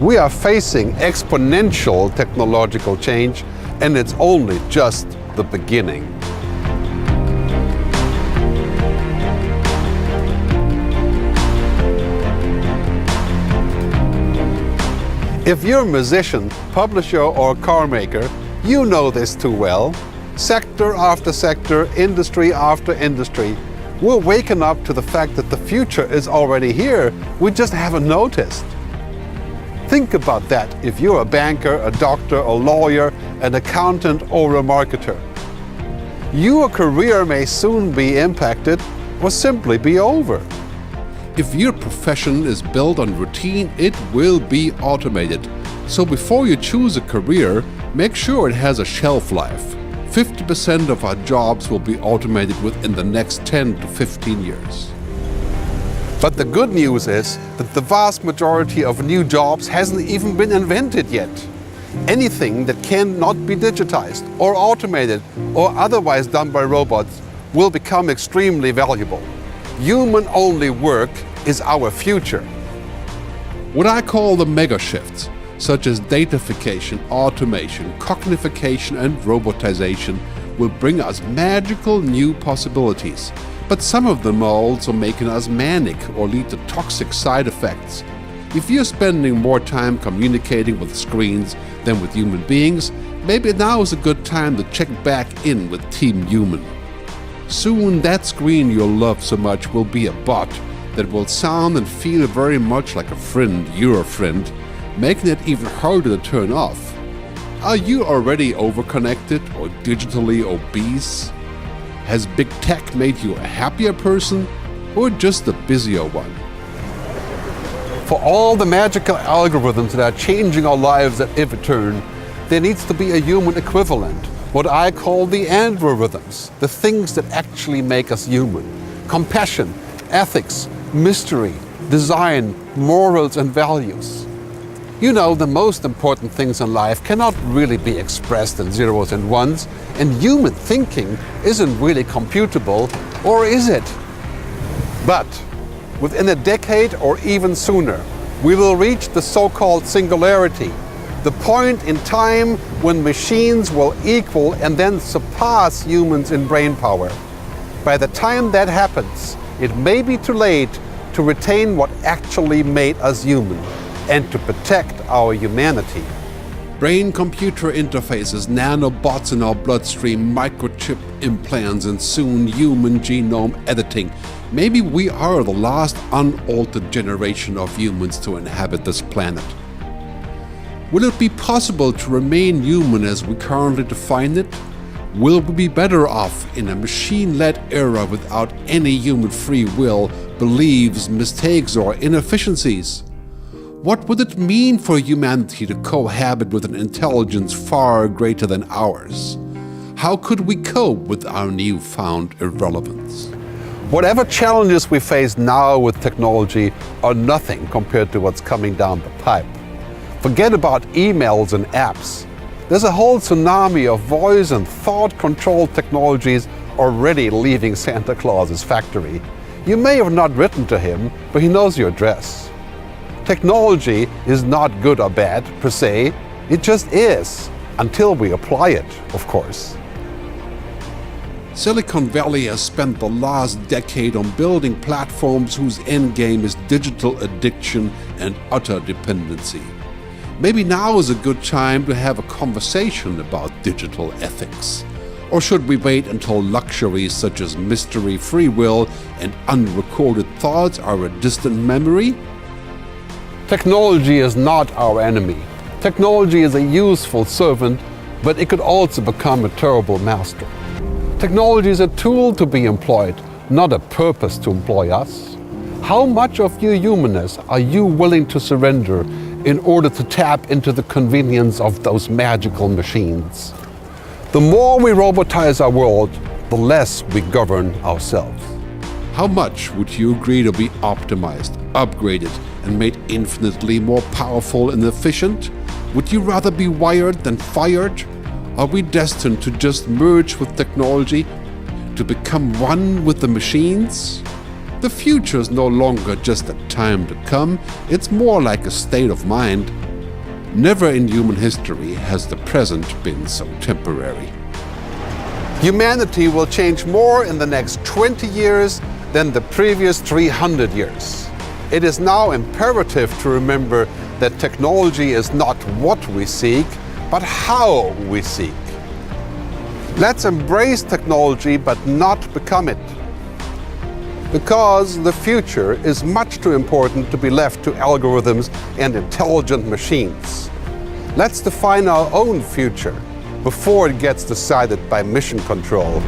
We are facing exponential technological change, and it's only just the beginning. If you're a musician, publisher, or car maker, you know this too well. Sector after sector, industry after industry, we're waking up to the fact that the future is already here. We just haven't noticed. Think about that if you're a banker, a doctor, a lawyer, an accountant, or a marketer. Your career may soon be impacted or simply be over. If your profession is built on routine, it will be automated. So before you choose a career, make sure it has a shelf life. 50% of our jobs will be automated within the next 10 to 15 years. But the good news is that the vast majority of new jobs hasn't even been invented yet. Anything that cannot be digitized or automated or otherwise done by robots will become extremely valuable. Human-only work is our future. What I call the megashifts, such as datafication, automation, cognification, and robotization, will bring us magical new possibilities. But some of them are also making us manic or lead to toxic side effects. If you're spending more time communicating with screens than with human beings, maybe now is a good time to check back in with Team Human. Soon that screen you'll love so much will be a bot that will sound and feel very much like a friend, your friend, making it even harder to turn off. Are you already overconnected or digitally obese? Has big tech made you a happier person or just a busier one? For all the magical algorithms that are changing our lives at every turn, there needs to be a human equivalent. What I call the androrhythms, the things that actually make us human. Compassion, ethics, mystery, design, morals and values. You know, the most important things in life cannot really be expressed in zeros and ones, and human thinking isn't really computable, or is it? But within a decade or even sooner, we will reach the so-called singularity, the point in time when machines will equal and then surpass humans in brain power. By the time that happens, it may be too late to retain what actually made us human and to protect our humanity. Brain-computer interfaces, nanobots in our bloodstream, microchip implants, and soon human genome editing. Maybe we are the last unaltered generation of humans to inhabit this planet. Will it be possible to remain human as we currently define it? Will we be better off in a machine-led era without any human free will, beliefs, mistakes, or inefficiencies? What would it mean for humanity to cohabit with an intelligence far greater than ours? How could we cope with our newfound irrelevance? Whatever challenges we face now with technology are nothing compared to what's coming down the pipe. Forget about emails and apps. There's a whole tsunami of voice and thought-controlled technologies already leaving Santa Claus's factory. You may have not written to him, but he knows your address. Technology is not good or bad per se, it just is, until we apply it, of course. Silicon Valley has spent the last decade on building platforms whose endgame is digital addiction and utter dependency. Maybe now is a good time to have a conversation about digital ethics. Or should we wait until luxuries such as mystery, free will, and unrecorded thoughts are a distant memory? Technology is not our enemy. Technology is a useful servant, but it could also become a terrible master. Technology is a tool to be employed, not a purpose to employ us. How much of your humanness are you willing to surrender in order to tap into the convenience of those magical machines? The more we robotize our world, the less we govern ourselves. How much would you agree to be optimized, upgraded, and made infinitely more powerful and efficient? Would you rather be wired than fired? Are we destined to just merge with technology, to become one with the machines? The future is no longer just a time to come, it's more like a state of mind. Never in human history has the present been so temporary. Humanity will change more in the next 20 years than the previous 300 years. It is now imperative to remember that technology is not what we seek, but how we seek. Let's embrace technology but not become it. Because the future is much too important to be left to algorithms and intelligent machines. Let's define our own future before it gets decided by mission control.